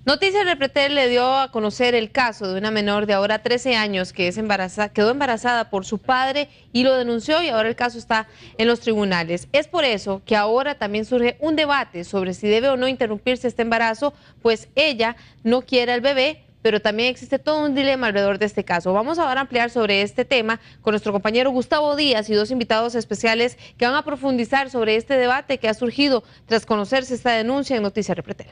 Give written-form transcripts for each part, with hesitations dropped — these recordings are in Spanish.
Noticias Repretel le dio a conocer el caso de una menor de ahora 13 años que quedó embarazada por su padre y lo denunció, y ahora el caso está en los tribunales. Es por eso que ahora también surge un debate sobre si debe o no interrumpirse este embarazo, pues ella no quiere al bebé, pero también existe todo un dilema alrededor de este caso. Vamos ahora a ampliar sobre este tema con nuestro compañero Gustavo Díaz y dos invitados especiales que van a profundizar sobre este debate que ha surgido tras conocerse esta denuncia en Noticias Repretel.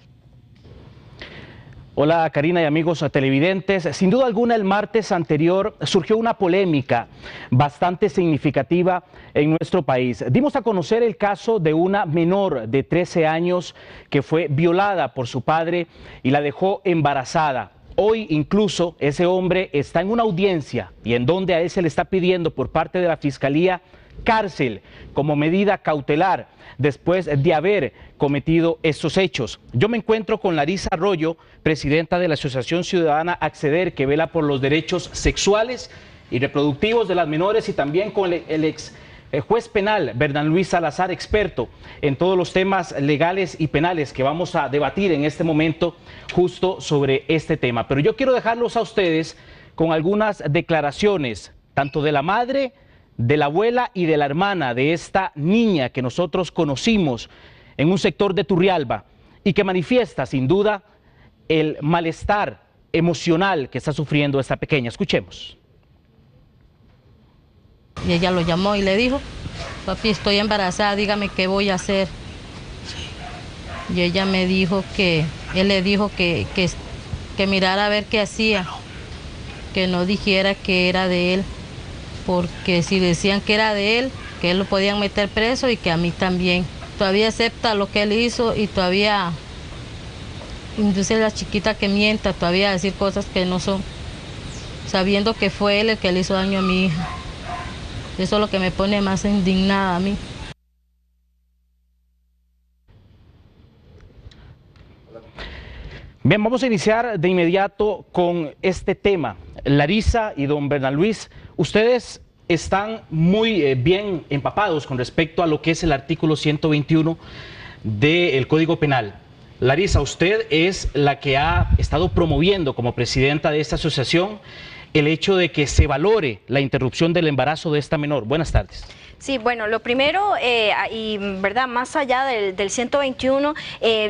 Hola Karina y amigos televidentes. Sin duda alguna el martes anterior surgió una polémica bastante significativa en nuestro país. Dimos a conocer el caso de una menor de 13 años que fue violada por su padre y la dejó embarazada. Hoy incluso ese hombre está en una audiencia y en donde a él se le está pidiendo por parte de la Fiscalía cárcel como medida cautelar después de haber cometido estos hechos. Yo me encuentro con Larisa Arroyo, presidenta de la Asociación Ciudadana Acceder, que vela por los derechos sexuales y reproductivos de las menores, y también con el ex juez penal, Bernal Luis Salazar, experto en todos los temas legales y penales que vamos a debatir en este momento justo sobre este tema. Pero yo quiero dejarlos a ustedes con algunas declaraciones, tanto de la madre, de la abuela y de la hermana de esta niña que nosotros conocimos en un sector de Turrialba y que manifiesta sin duda el malestar emocional que está sufriendo esta pequeña. Escuchemos. Y ella lo llamó y le dijo: papi, estoy embarazada, dígame qué voy a hacer. Y ella me dijo él le dijo que mirara a ver qué hacía, que no dijera que era de él, porque si decían que era de él, que él lo podían meter preso y que a mí también. Todavía acepta lo que él hizo y todavía induce a la chiquita que mienta, todavía a decir cosas que no son, sabiendo que fue él el que le hizo daño a mi hija. Eso es lo que me pone más indignada a mí. Bien, vamos a iniciar de inmediato con este tema. Larisa y don Bernal Luis, ustedes están muy bien empapados con respecto a lo que es el artículo 121 del Código Penal. Larisa, usted es la que ha estado promoviendo como presidenta de esta asociación el hecho de que se valore la interrupción del embarazo de esta menor. Buenas tardes. Sí, bueno, lo primero, y verdad, más allá del 121,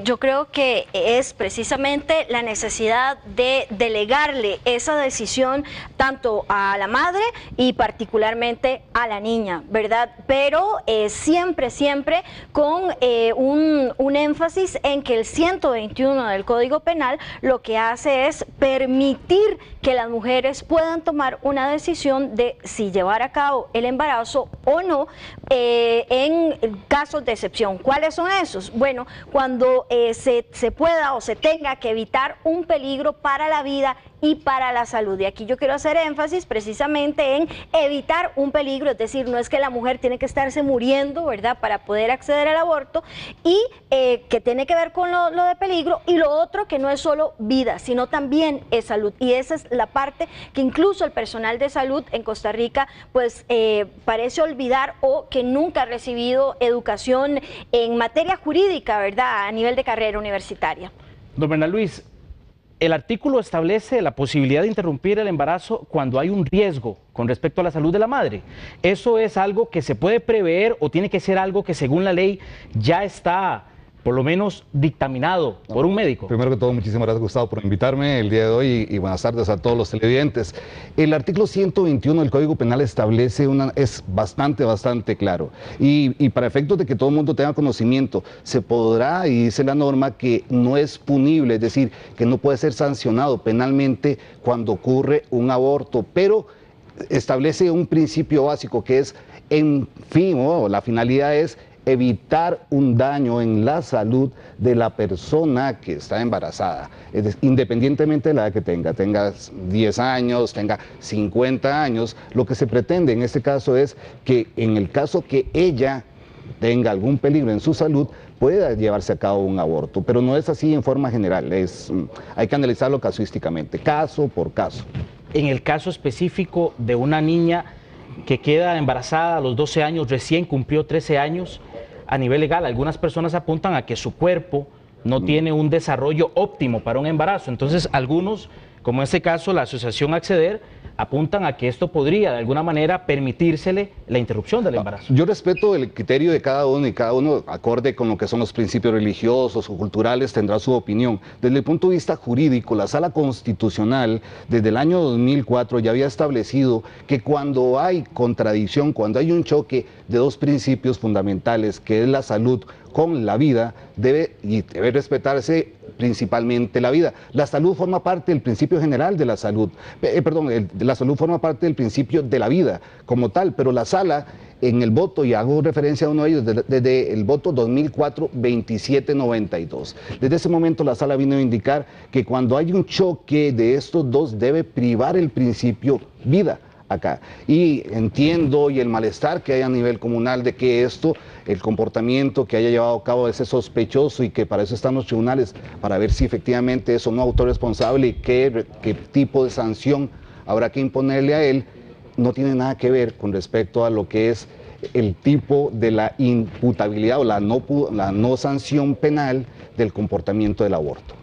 yo creo que es precisamente la necesidad de delegarle esa decisión tanto a la madre y particularmente a la niña, ¿verdad? Pero siempre con un énfasis en que el 121 del Código Penal lo que hace es permitir que las mujeres puedan tomar una decisión de si llevar a cabo el embarazo o no, en casos de excepción. ¿Cuáles son esos? Bueno, cuando se pueda o se tenga que evitar un peligro para la vida y para la salud. Y aquí yo quiero hacer énfasis precisamente en evitar un peligro, es decir, no es que la mujer tiene que estarse muriendo, ¿verdad?, para poder acceder al aborto, y que tiene que ver con lo de peligro, y lo otro que no es solo vida, sino también es salud. Y esa es la parte que incluso el personal de salud en Costa Rica pues parece olvidar, o que nunca ha recibido educación en materia jurídica, ¿verdad?, a nivel de carrera universitaria. Don Bernal Luis, el artículo establece la posibilidad de interrumpir el embarazo cuando hay un riesgo con respecto a la salud de la madre. ¿Eso es algo que se puede prever o tiene que ser algo que según la ley ya está por lo menos dictaminado por un médico? Primero que todo, muchísimas gracias, Gustavo, por invitarme el día de hoy y buenas tardes a todos los televidentes. El artículo 121 del Código Penal establece es bastante claro, y para efectos de que todo el mundo tenga conocimiento, se podrá, y dice la norma, que no es punible, es decir, que no puede ser sancionado penalmente cuando ocurre un aborto, pero establece un principio básico que es, en fin, la finalidad es evitar un daño en la salud de la persona que está embarazada, independientemente de la edad que tenga 10 años, tenga 50 años, lo que se pretende en este caso es que en el caso que ella tenga algún peligro en su salud, pueda llevarse a cabo un aborto, pero no es así en forma general, hay que analizarlo casuísticamente, caso por caso. En el caso específico de una niña que queda embarazada a los 12 años, recién cumplió 13 años, a nivel legal, algunas personas apuntan a que su cuerpo no tiene un desarrollo óptimo para un embarazo. Entonces, algunos, como en este caso la Asociación Acceder, apuntan a que esto podría de alguna manera permitírsele la interrupción del embarazo. Yo respeto el criterio de cada uno y cada uno, acorde con lo que son los principios religiosos o culturales, tendrá su opinión. Desde el punto de vista jurídico, la Sala Constitucional desde el año 2004 ya había establecido que cuando hay contradicción, cuando hay un choque de dos principios fundamentales, que es la salud con la vida, debe respetarse principalmente la vida. La salud forma parte del principio general de la salud, la salud forma parte del principio de la vida como tal, pero la Sala en el voto, y hago referencia a uno de ellos, desde el voto 2004-2792. Desde ese momento la Sala vino a indicar que cuando hay un choque de estos dos debe privar el principio vida acá. Y entiendo y el malestar que hay a nivel comunal de que el comportamiento que haya llevado a cabo ese sospechoso, y que para eso están los tribunales, para ver si efectivamente es o no autorresponsable y qué tipo de sanción habrá que imponerle a él, no tiene nada que ver con respecto a lo que es el tipo de la imputabilidad o la no sanción penal del comportamiento del aborto.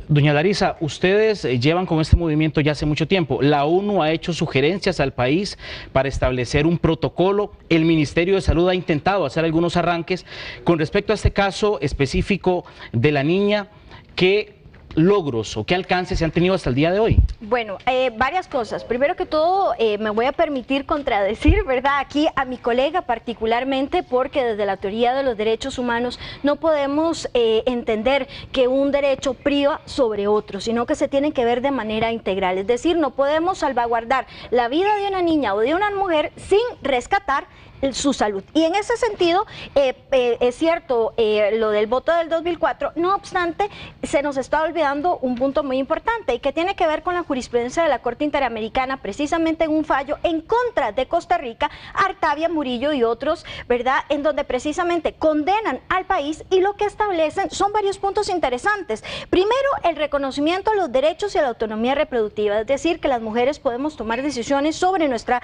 Doña Larisa, ustedes llevan con este movimiento ya hace mucho tiempo. La ONU ha hecho sugerencias al país para establecer un protocolo. El Ministerio de Salud ha intentado hacer algunos arranques. Con respecto a este caso específico de la niña, ¿qué logros o qué alcances se han tenido hasta el día de hoy? Bueno, varias cosas. Primero que todo, me voy a permitir contradecir, ¿verdad?, aquí a mi colega particularmente, porque desde la teoría de los derechos humanos no podemos entender que un derecho priva sobre otro, sino que se tienen que ver de manera integral. Es decir, no podemos salvaguardar la vida de una niña o de una mujer sin rescatar su salud. Y en ese sentido, es cierto lo del voto del 2004, no obstante, se nos está olvidando un punto muy importante y que tiene que ver con la jurisprudencia de la Corte Interamericana, precisamente en un fallo en contra de Costa Rica, Artavia Murillo y otros, ¿verdad?, en donde precisamente condenan al país, y lo que establecen son varios puntos interesantes. Primero, el reconocimiento a los derechos y a la autonomía reproductiva, es decir, que las mujeres podemos tomar decisiones sobre nuestra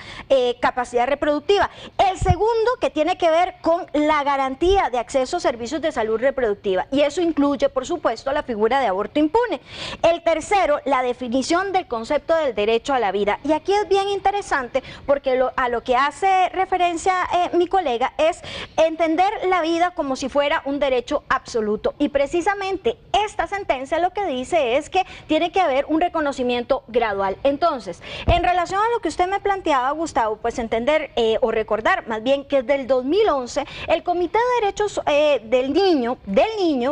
capacidad reproductiva. El segundo, que tiene que ver con la garantía de acceso a servicios de salud reproductiva, y eso incluye, por supuesto, la figura de aborto impune. El tercero, la definición del concepto del derecho a la vida, y aquí es bien interesante porque a lo que hace referencia mi colega es entender la vida como si fuera un derecho absoluto, y precisamente esta sentencia lo que dice es que tiene que haber un reconocimiento gradual. Entonces, en relación a lo que usted me planteaba, Gustavo, pues entender o recordar más bien que desde el 2011 el Comité de Derechos del Niño,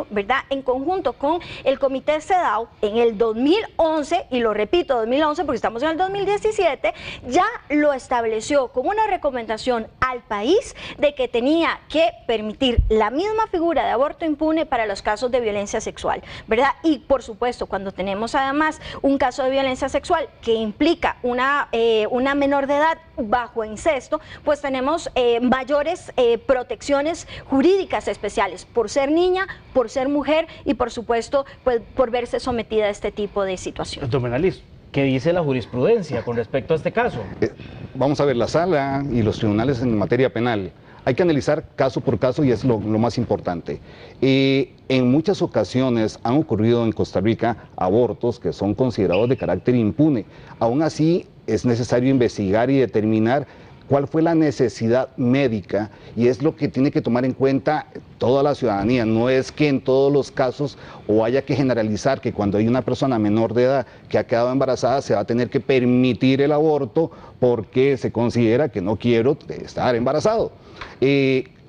¿verdad?, en conjunto con el Comité CEDAW, en el 2011, y lo repito, 2011 porque estamos en el 2017, ya lo estableció como una recomendación al país de que tenía que permitir la misma figura de aborto impune para los casos de violencia sexual, ¿verdad? Y por supuesto, cuando tenemos además un caso de violencia sexual que implica una menor de edad bajo incesto, pues tenemos mayores protecciones jurídicas especiales por ser niña, por ser mujer y por supuesto pues por verse sometida a este tipo de situación. Doña Liz, ¿qué dice la jurisprudencia con respecto a este caso? Vamos a ver, la Sala y los tribunales en materia penal hay que analizar caso por caso, y es lo más importante. En muchas ocasiones han ocurrido en Costa Rica abortos que son considerados de carácter impune. Aún así, es necesario investigar y determinar cuál fue la necesidad médica, y es lo que tiene que tomar en cuenta toda la ciudadanía. No es que en todos los casos, o haya que generalizar que cuando hay una persona menor de edad que ha quedado embarazada se va a tener que permitir el aborto porque se considera que no quiero estar embarazado.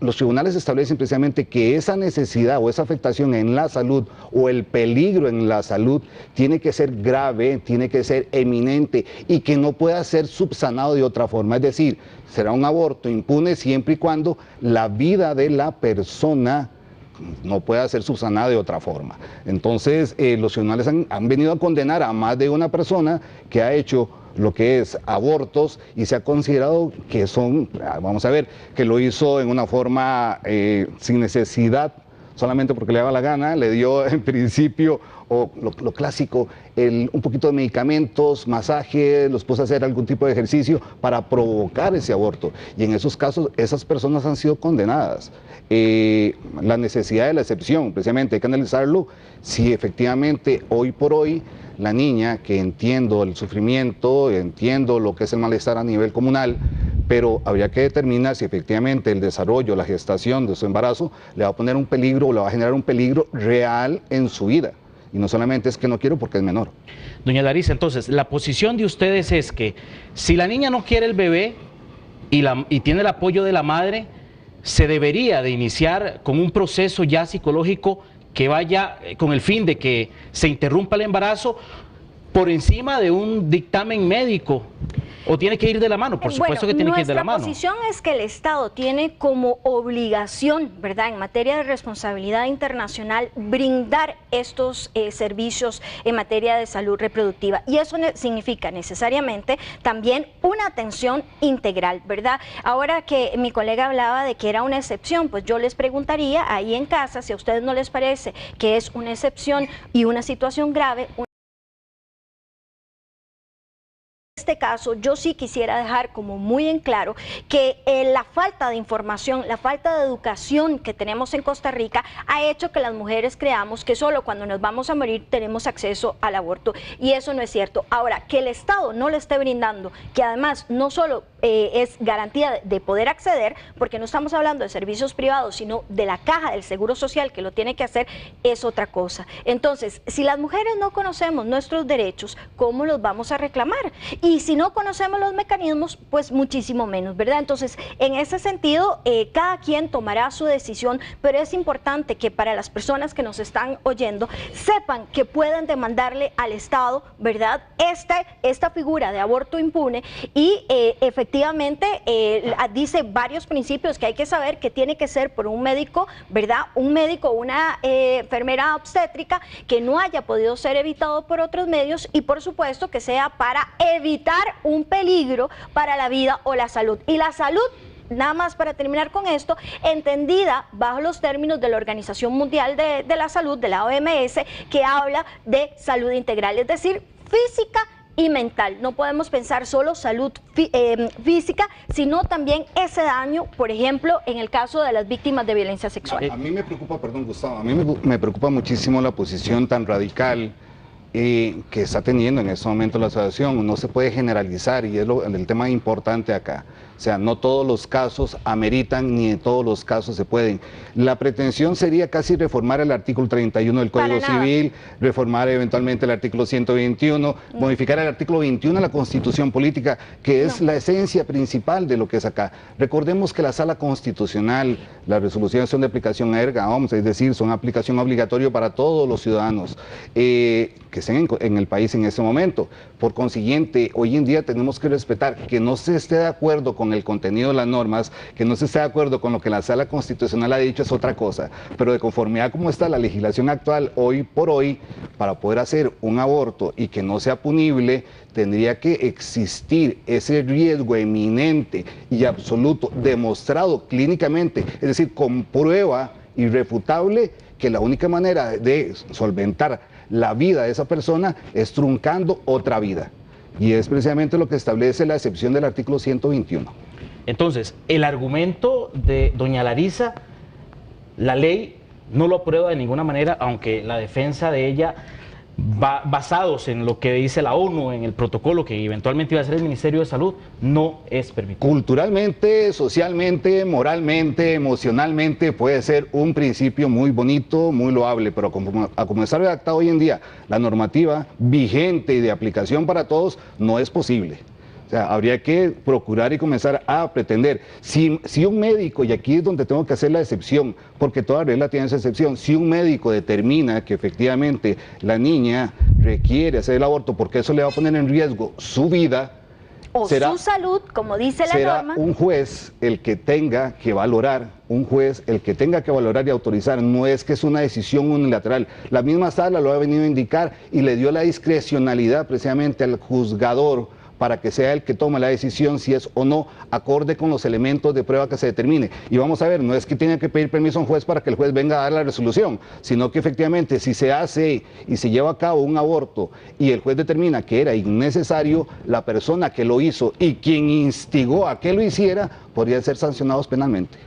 Los tribunales establecen precisamente que esa necesidad o esa afectación en la salud o el peligro en la salud tiene que ser grave, tiene que ser eminente y que no pueda ser subsanado de otra forma. Es decir, será un aborto impune siempre y cuando la vida de la persona no pueda ser subsanada de otra forma. Entonces, los tribunales han venido a condenar a más de una persona que ha hecho lo que es abortos y se ha considerado que son, vamos a ver, que lo hizo en una forma sin necesidad solamente porque le daba la gana, le dio en principio, o lo clásico, un poquito de medicamentos, masaje, los puso a hacer algún tipo de ejercicio para provocar ese aborto. Y en esos casos, esas personas han sido condenadas. La necesidad de la excepción, precisamente hay que analizarlo, si efectivamente hoy por hoy la niña, que entiendo el sufrimiento, entiendo lo que es el malestar a nivel comunal, pero habría que determinar si efectivamente el desarrollo, la gestación de su embarazo le va a poner un peligro o le va a generar un peligro real en su vida. Y no solamente es que no quiero porque es menor. Doña Larissa, entonces, la posición de ustedes es que si la niña no quiere el bebé y tiene el apoyo de la madre, se debería de iniciar con un proceso ya psicológico que vaya con el fin de que se interrumpa el embarazo por encima de un dictamen médico. ¿O tiene que ir de la mano? Por supuesto que tiene que ir de la mano. Nuestra posición es que el Estado tiene como obligación, ¿verdad?, en materia de responsabilidad internacional, brindar estos servicios en materia de salud reproductiva. Y eso significa necesariamente también una atención integral, ¿verdad? Ahora que mi colega hablaba de que era una excepción, pues yo les preguntaría ahí en casa, si a ustedes no les parece que es una excepción y una situación grave. En este caso, yo sí quisiera dejar como muy en claro que la falta de información, la falta de educación que tenemos en Costa Rica ha hecho que las mujeres creamos que solo cuando nos vamos a morir tenemos acceso al aborto, y eso no es cierto. Ahora, que el Estado no le esté brindando, que además no solo es garantía de poder acceder, porque no estamos hablando de servicios privados, sino de la caja del Seguro Social que lo tiene que hacer, es otra cosa. Entonces, si las mujeres no conocemos nuestros derechos, ¿cómo los vamos a reclamar? Y si no conocemos los mecanismos, pues muchísimo menos, ¿verdad? Entonces, en ese sentido, cada quien tomará su decisión, pero es importante que para las personas que nos están oyendo, sepan que pueden demandarle al Estado, ¿verdad?, esta figura de aborto impune, y efectivamente dice varios principios que hay que saber, que tiene que ser por un médico, ¿verdad?, un médico, una enfermera obstétrica, que no haya podido ser evitado por otros medios, y por supuesto que sea para evitar un peligro para la vida o la salud. Y la salud, nada más para terminar con esto, entendida bajo los términos de la Organización Mundial de la Salud, de la OMS, que habla de salud integral, es decir, física y mental. No podemos pensar solo salud física, sino también ese daño, por ejemplo, en el caso de las víctimas de violencia sexual. A mí me preocupa, perdón, Gustavo, a mí me preocupa muchísimo la posición tan radical que está teniendo en este momento la asociación. No se puede generalizar, y es el tema importante acá. O sea, no todos los casos ameritan, ni en todos los casos se pueden. La pretensión sería casi reformar el artículo 31 del Código Civil, reformar eventualmente el artículo 121, modificar el artículo 21 de la Constitución Política, que es la esencia principal de lo que es acá. Recordemos que la Sala Constitucional, las resoluciones son de aplicación erga omnes, es decir, son aplicación obligatoria para todos los ciudadanos que estén en el país en este momento. Por consiguiente, hoy en día tenemos que respetar que no se esté de acuerdo con el contenido de las normas, que no se esté de acuerdo con lo que la Sala Constitucional ha dicho, es otra cosa, pero de conformidad como está la legislación actual hoy por hoy, para poder hacer un aborto y que no sea punible, tendría que existir ese riesgo eminente y absoluto, demostrado clínicamente, es decir, con prueba irrefutable, que la única manera de solventar la vida de esa persona es truncando otra vida. Y es precisamente lo que establece la excepción del artículo 121. Entonces, el argumento de doña Larissa, la ley no lo aprueba de ninguna manera, aunque la defensa de ella va basados en lo que dice la ONU, en el protocolo que eventualmente iba a ser el Ministerio de Salud, no es permitido. Culturalmente, socialmente, moralmente, emocionalmente puede ser un principio muy bonito, muy loable, pero como está redactado hoy en día, la normativa vigente y de aplicación para todos no es posible. O sea, habría que procurar y comenzar a pretender, si un médico, y aquí es donde tengo que hacer la excepción, porque toda regla tiene esa excepción, si un médico determina que efectivamente la niña requiere hacer el aborto porque eso le va a poner en riesgo su vida, o su salud, como dice la norma, será un juez el que tenga que valorar, y autorizar. No es que es una decisión unilateral. La misma sala lo ha venido a indicar y le dio la discrecionalidad precisamente al juzgador para que sea el que tome la decisión si es o no acorde con los elementos de prueba que se determine. Y vamos a ver, no es que tenga que pedir permiso a un juez para que el juez venga a dar la resolución, sino que efectivamente si se hace y se lleva a cabo un aborto y el juez determina que era innecesario, la persona que lo hizo y quien instigó a que lo hiciera podrían ser sancionados penalmente.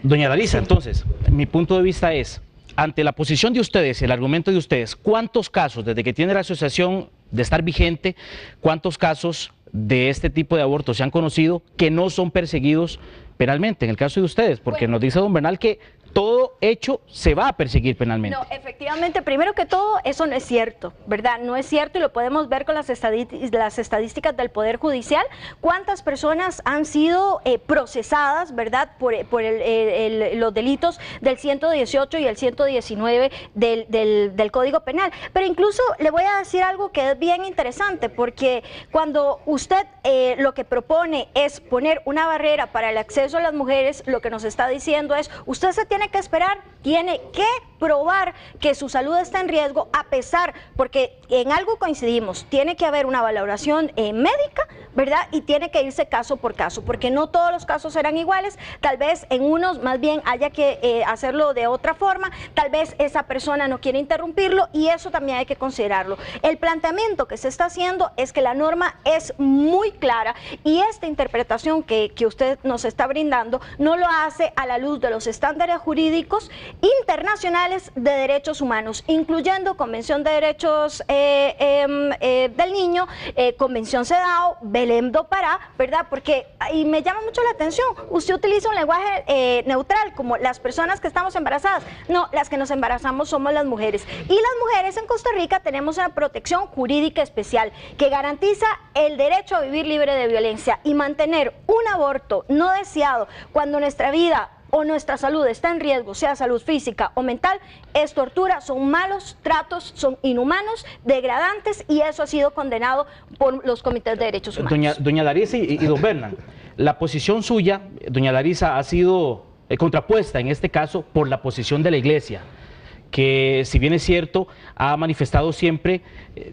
Doña Larisa, entonces, mi punto de vista es, ante la posición de ustedes y el argumento de ustedes, ¿cuántos casos, desde que tiene la asociación de estar vigente, cuántos casos de este tipo de abortos se han conocido que no son perseguidos penalmente, en el caso de ustedes? Porque nos dice don Bernal que todo hecho se va a perseguir penalmente. No, efectivamente, primero que todo, eso no es cierto, ¿verdad? No es cierto y lo podemos ver con las estadísticas del Poder Judicial. ¿Cuántas personas han sido procesadas, ¿verdad? Por los delitos del 118 y el 119 del Código Penal. Pero incluso le voy a decir algo que es bien interesante, porque cuando usted lo que propone es poner una barrera para el acceso a las mujeres, lo que nos está diciendo es, usted se tiene que esperar, tiene que probar que su salud está en riesgo, a pesar, porque en algo coincidimos, tiene que haber una valoración médica, ¿verdad? Y tiene que irse caso por caso, porque no todos los casos serán iguales, tal vez en unos más bien haya que hacerlo de otra forma, tal vez esa persona no quiere interrumpirlo y eso también hay que considerarlo. El planteamiento que se está haciendo es que la norma es muy clara y esta interpretación que usted nos está brindando no lo hace a la luz de los estándares jurídicos internacionales de derechos humanos, incluyendo Convención de Derechos del Niño, Convención CEDAW, Belém do Pará, ¿verdad? Porque, y me llama mucho la atención, usted utiliza un lenguaje neutral, como las personas que estamos embarazadas. No, las que nos embarazamos somos las mujeres. Y las mujeres en Costa Rica tenemos una protección jurídica especial que garantiza el derecho a vivir libre de violencia y mantener un aborto no deseado cuando nuestra vida o nuestra salud está en riesgo, sea salud física o mental, es tortura, son malos tratos, son inhumanos, degradantes y eso ha sido condenado por los comités de derechos humanos. Doña Larisa y don Bernal, la posición suya, doña Larisa, ha sido contrapuesta en este caso por la posición de la Iglesia, que si bien es cierto, ha manifestado siempre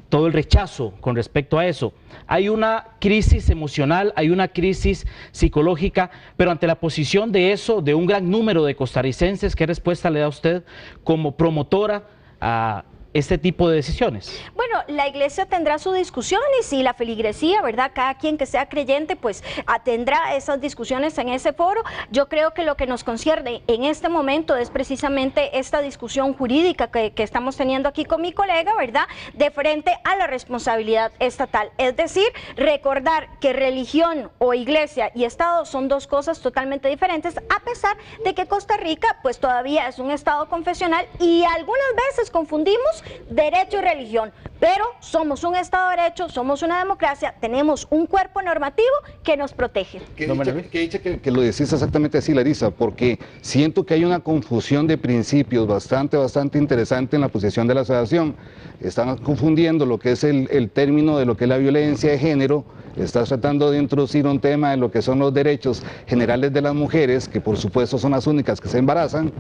todo el rechazo con respecto a eso. Hay una crisis emocional, hay una crisis psicológica, pero ante la posición de eso, de un gran número de costarricenses, ¿qué respuesta le da usted como promotora a este tipo de decisiones? Bueno, la Iglesia tendrá su discusión y si la feligresía, ¿verdad? Cada quien que sea creyente, pues tendrá esas discusiones en ese foro. Yo creo que lo que nos concierne en este momento es precisamente esta discusión jurídica que estamos teniendo aquí con mi colega, ¿verdad? De frente a la responsabilidad estatal. Es decir, recordar que religión o iglesia y Estado son dos cosas totalmente diferentes, a pesar de que Costa Rica, pues todavía es un Estado confesional y algunas veces confundimos derecho y religión, pero somos un Estado de Derecho, somos una democracia, tenemos un cuerpo normativo que nos protege. Que dicha que lo decís exactamente así, Larisa, porque siento que hay una confusión de principios bastante interesante en la posición de la asociación. Están confundiendo lo que es el término de lo que es la violencia de género, estás tratando de introducir un tema de lo que son los derechos generales de las mujeres, que por supuesto son las únicas que se embarazan,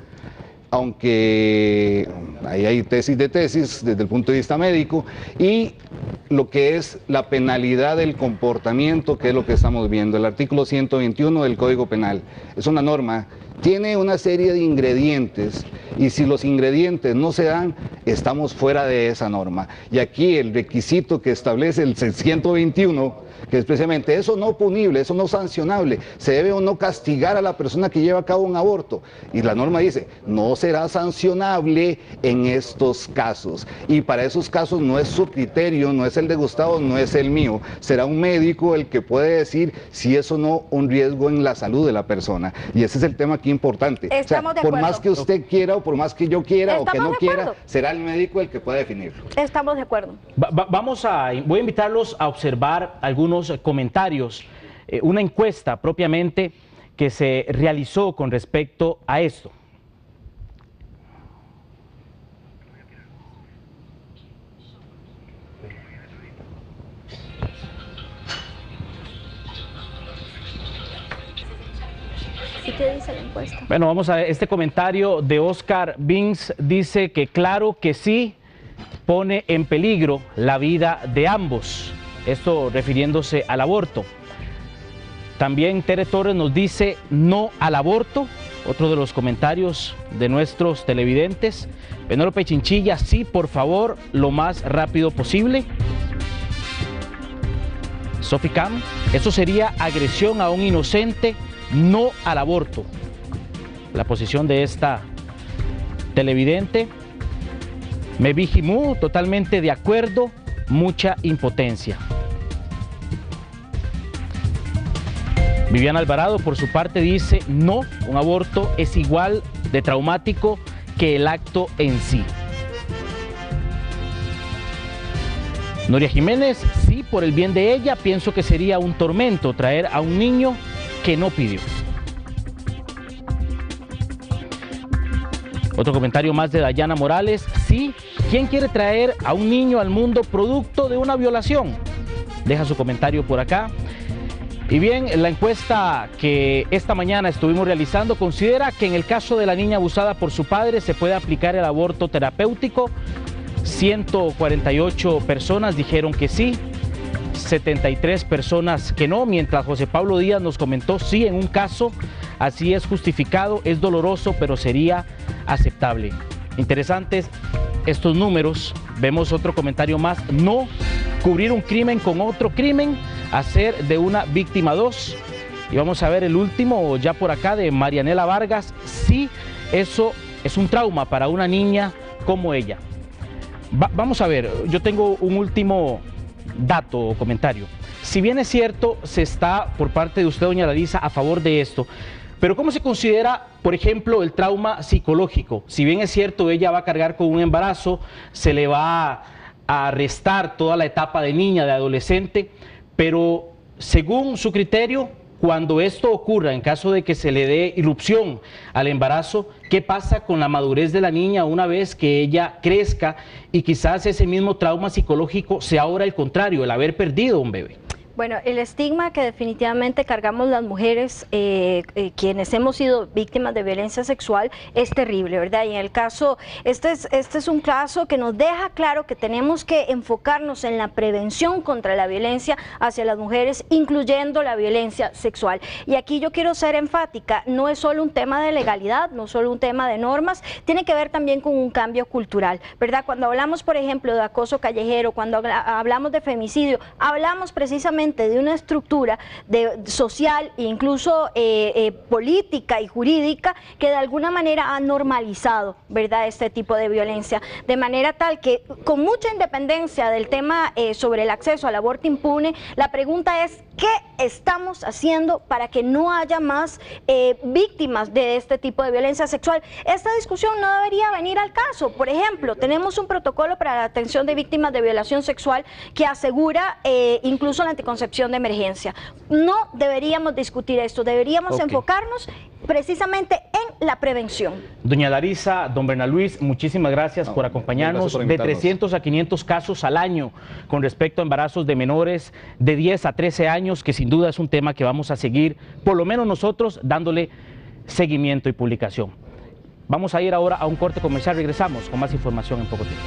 aunque ahí hay tesis de tesis desde el punto de vista médico, y lo que es la penalidad del comportamiento, que es lo que estamos viendo. El artículo 121 del Código Penal es una norma, tiene una serie de ingredientes y si los ingredientes no se dan, estamos fuera de esa norma. Y aquí el requisito que establece el 121, que es precisamente eso no punible, eso no sancionable, se debe o no castigar a la persona que lleva a cabo un aborto. Y la norma dice, no será sancionable en estos casos. Y para esos casos no es su criterio, no es el de Gustavo, no es el mío. Será un médico el que puede decir si es o no un riesgo en la salud de la persona. Y ese es el tema aquí importante. Estamos de por acuerdo. Más que usted quiera o por más que yo quiera o que no quiera, acuerdo. será el médico el que pueda definirlo. Estamos de acuerdo. Voy a invitarlos a observar algunos comentarios, una encuesta propiamente que se realizó con respecto a esto. ¿Y qué dice la encuesta? Bueno, vamos a ver, este comentario de Oscar Bins dice que claro que sí pone en peligro la vida de ambos. esto refiriéndose al aborto. También Tere Torres nos dice no al aborto, otro de los comentarios de nuestros televidentes. Penélope Chinchilla, sí, por favor, lo más rápido posible. Sophie Cam, eso sería agresión a un inocente, no al aborto. La posición de esta televidente. Mevi Jimú, totalmente de acuerdo, mucha impotencia. Viviana Alvarado, por su parte, dice no, un aborto es igual de traumático que el acto en sí. Noria Jiménez, sí, por el bien de ella, pienso que sería un tormento traer a un niño que no pidió. Otro comentario más de Dayana Morales, sí, ¿quién quiere traer a un niño al mundo producto de una violación? Deja su comentario por acá. Y bien, la encuesta que esta mañana estuvimos realizando considera que en el caso de la niña abusada por su padre se puede aplicar el aborto terapéutico. 148 personas dijeron que sí, 73 personas que no, mientras José Pablo Díaz nos comentó sí, en un caso así es justificado, es doloroso, pero sería aceptable. Interesantes estos números. Vemos otro comentario más, no, cubrir un crimen con otro crimen, hacer de una víctima dos. Y vamos a ver el último ya por acá de Marianela Vargas, sí, eso es un trauma para una niña como ella. Vamos a ver, yo tengo un último dato o comentario. Si bien es cierto, se está por parte de usted, doña Larisa, a favor de esto, pero ¿cómo se considera, por ejemplo, el trauma psicológico? Si bien es cierto, ella va a cargar con un embarazo, se le va a restar toda la etapa de niña, de adolescente, pero según su criterio, cuando esto ocurra, en caso de que se le dé irrupción al embarazo, ¿qué pasa con la madurez de la niña una vez que ella crezca y quizás ese mismo trauma psicológico sea ahora el contrario, el haber perdido un bebé? Bueno, el estigma que definitivamente cargamos las mujeres, quienes hemos sido víctimas de violencia sexual, es terrible, ¿verdad? Y en el caso, este es un caso que nos deja claro que tenemos que enfocarnos en la prevención contra la violencia hacia las mujeres, incluyendo la violencia sexual. Y aquí yo quiero ser enfática, no es solo un tema de legalidad, no solo un tema de normas, tiene que ver también con un cambio cultural, ¿verdad? Cuando hablamos, por ejemplo, de acoso callejero, cuando hablamos de femicidio, hablamos precisamente de una estructura social e incluso política y jurídica que de alguna manera ha normalizado, ¿verdad?, este tipo de violencia, de manera tal que con mucha independencia del tema sobre el acceso al aborto impune, la pregunta es ¿qué estamos haciendo para que no haya más víctimas de este tipo de violencia sexual? Esta discusión no debería venir al caso. Por ejemplo, tenemos un protocolo para la atención de víctimas de violación sexual que asegura incluso la anticoncepción de emergencia. No deberíamos discutir esto, deberíamos enfocarnos precisamente en la prevención. Doña Larisa, don Bernal Luis, muchísimas gracias por acompañarnos. De 300 a 500 casos al año con respecto a embarazos de menores de 10 a 13 años, que sin duda es un tema que vamos a seguir, por lo menos nosotros, dándole seguimiento y publicación. Vamos a ir ahora a un corte comercial, regresamos con más información en poco tiempo.